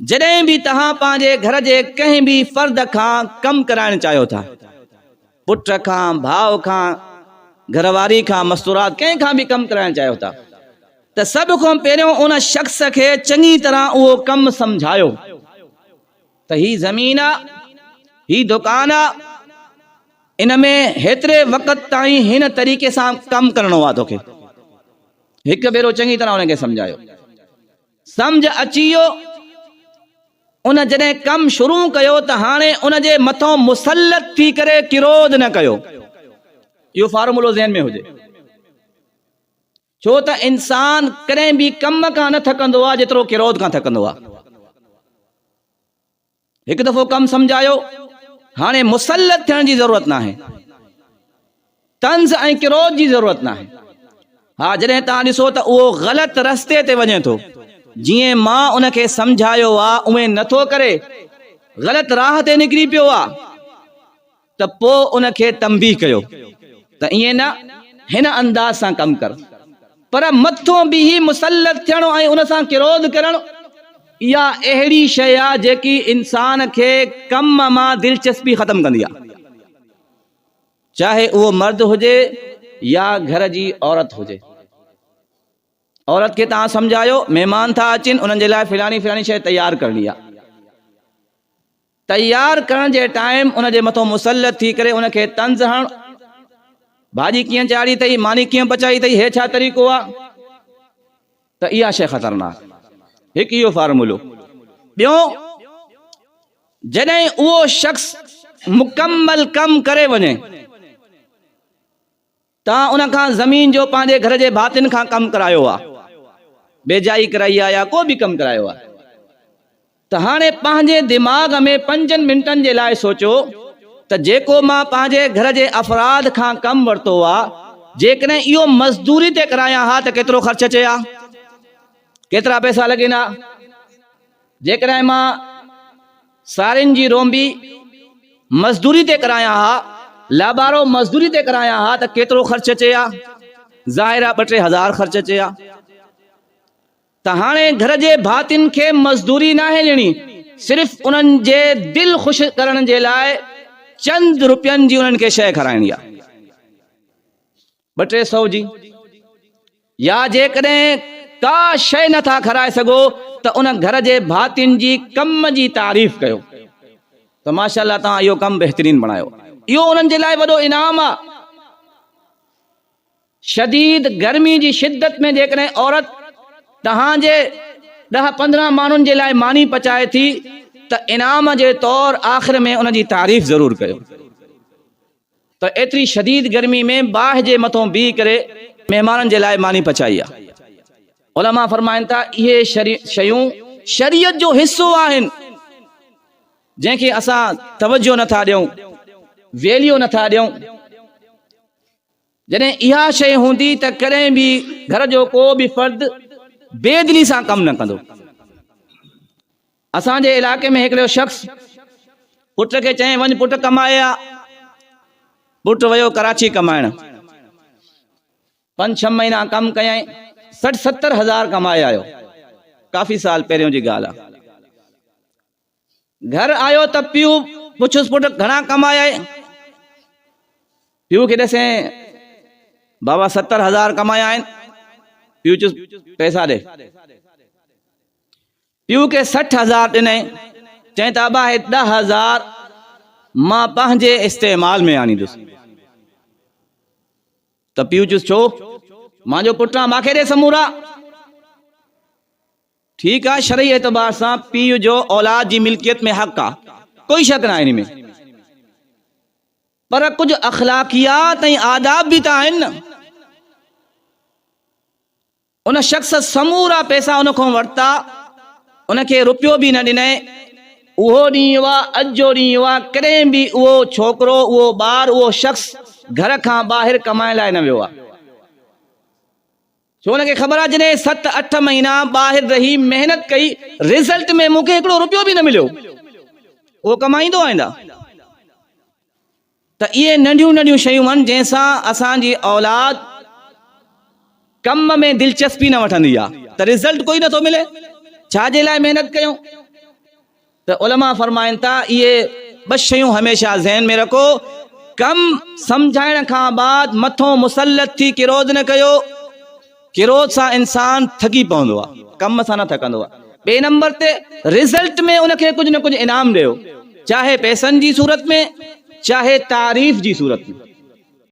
जॾहिं बि तव्हां पंहिंजे घर जे कंहिं बि फर्द खां कमु कराइण चाहियो था, पुट खां, भाउ खां, घरवारी खां, मस्तूरात कंहिं खां बि कमु कराइण चाहियो था, त सभ खां पहिरियों उन शख़्स खे चङी तरह उहो कमु सम्झायो त ही ज़मीन आहे, ही दुकान आहे, इन में हेतिरे वक़्त ताईं हिन तरीक़े सां कमु करिणो आहे। तोखे हिकु भेरो चङी तरह उनखे सम्झायो, सम्झ अची वियो, उन जॾहिं कमु शुरू कयो त हाणे उन जे मथां मुसलत थी करे किरोध न कयो। इहो फार्मूलो ज़हन में हुजे, छो त इंसान कॾहिं बि कम खां न थकंदो आहे जेतिरो किरोध खां थकंदो आहे। हिकु दफ़ो कमु सम्झायो, हाणे मुसलत थियण जी ज़रूरत न आहे, तंज़ ऐं किरोध जी ज़रूरत न आहे। हा, जॾहिं तव्हां ॾिसो त उहो ग़लति रस्ते ते वञे थो, जीअं मां उनखे सम्झायो आहे उहे नथो करे, ग़लति राह ते निकिरी पियो आहे, त पोइ उनखे तंबीह कयो त ईअं न, हिन अंदाज़ सां कमु कर। पर मथों बि ही मुसलत थियणो ऐं उन सां किरोध करणु, इहा अहिड़ी शइ आहे जेकी इंसान खे कम मां दिलचस्पी ख़तमु कंदी आहे, चाहे उहो मर्द हुजे या घर जी औरत हुजे। औरत खे तव्हां सम्झायो, महिमान था अचनि, उन्हनि जे लाइ फिलानी फिलानी शइ तयारु करणी आहे, तयारु करण जे टाइम उन जे मथां मुसलत थी करे उनखे तंज़ हणणु, भाॼी कीअं चाढ़ी अथई, मानी कीअं पचाई अथई, हे छा तरीक़ो आहे, त इहा शइ ख़तरनाक। हिकु इहो फार्मूलो। ॿियो, जॾहिं उहो शख़्स मुकम्मल कमु करे वञे, तव्हां उन खां ज़मीन जो पंहिंजे घर जे भातियुनि खां कमु करायो आहे, बेजाई कराई आहे या को बि कमु करायो आहे, त हाणे पंहिंजे दिमाग़ में 5 मिंटनि जे लाइ सोचो त जेको मां पंहिंजे घर जे अफ़राद खां कमु वरितो आहे, जेकॾहिं इहो मज़दूरी ते करायां हा त केतिरो ख़र्च अचे हा, केतिरा पैसा लॻनि हा। जेकॾहिं मां सारियुनि जी रोंबी मज़दूरी ते करायां हा, लाबारो मज़दूरी ते करायां हा, त केतिरो ख़र्च अचे हा, ज़ाहिर आहे 2-3 हज़ार ख़र्च अचे हा। त हाणे घर जे भातियुनि खे मज़दूरी न आहे ॾियणी, सिर्फ़ उन्हनि जे दिलि ख़ुशि करण जे लाइ चंद रुपयनि जी उन्हनि खे शइ खाराइणी आहे, 200-300 जी। या जेकॾहिं का शइ नथा खाराए सघो त उन घर जे भातियुनि जी कम जी तारीफ़ कयो त माशाअल्लाह तव्हां इहो कमु बहितरीन बणायो, इहो उन्हनि जे लाइ वॾो इनाम आहे। शदीद गर्मी जी शिद्दत में जेकॾहिं औरत तव्हांजे 10-15 माण्हुनि जे लाइ मानी पचाए थी, त इनाम जे तौर आख़िर में उन जी तारीफ़ ज़रूरु कयो। त एतिरी शदीद गर्मी में बाहि जे मथां बीह करे महिमाननि जे लाइ मानी पचाई आहे। उलमा फरमाइनि था, इहे शयूं शरीयत जो हिस्सो आहिनि, जंहिंखे असां तवजो नथा ॾियूं, वैल्यू नथा ॾियूं। जॾहिं इहा शइ हूंदी त कॾहिं बि घर जो को बि फर्द बेदिली सां कमु न कंदो। असांजे इलाइक़े में हिकिड़ो शख़्स पुट खे चई, वञ पुट कमाए आ। पुट वियो कराची कमाइण, 5-6 महीना कमु कयई, 60-70 हज़ार कमाए आयो, काफ़ी साल पहिरियों जी ॻाल्हि आहे। घर आयो त पीउ पुछुसि, पुट घणा कमाए आए? पीउ खे ॾिसें, बाबा 70 हज़ार कमाया आहिनि। पीउ चुस, पैसा ॾे। पीउ खे 60 हज़ार ॾिनई, चई त अबा 10 हज़ार मां पंहिंजे इस्तेमाल में आणींदुसि। त पीउ चुस, छो? मुंहिंजो पुट आहे, मूंखे ॾे समूरा। ठीकु आहे, शरई एतबार सां पीउ जो औलाद जी मिल्कियत में हक़ आहे, कोई शक न आहे इन में, पर कुझु अखलाकियात ऐं आदाब बि त आहिनि न। उन शख़्स समूरा पैसा उन खां वरिता, उनखे रुपयो बि न ॾिनई। उहो ॾींहुं आहे, अॼु जो ॾींहुं आहे, कॾहिं बि उहो छोकिरो, उहो ॿारु, उहो शख़्स घर खां ॿाहिरि कमाइण लाइ न वियो आहे। छो? हुनखे ख़बर आहे जॾहिं 7-8 महीना ॿाहिरि रही महिनत कई, रिज़ल्ट में मूंखे हिकिड़ो रुपयो बि न मिलियो, उहो कमाईंदो आईंदा। त इहे नंढियूं नंढियूं शयूं आहिनि जंहिंसां असांजी औलाद कम में दिलचस्पी न वठंदी आहे, त रिज़ल्ट कोई नथो मिले। छाजे लाइ महिनत कयूं? तो उलमा फरमाइन था ये बस शयूं हमेशा ज़हन में रखो। कम समझाइण खां बाद मथो मुसलत थी किरोध न कयो। किरोध सां इंसान थकी पवंदो आहे, कम सां न थकंदो आहे। ॿिए नंबर ते रिज़ल्ट में उनखे कुझु न कुझु इनाम ॾियो, चाहे पैसनि जी सूरत में चाहे तारीफ़ जी सूरत में।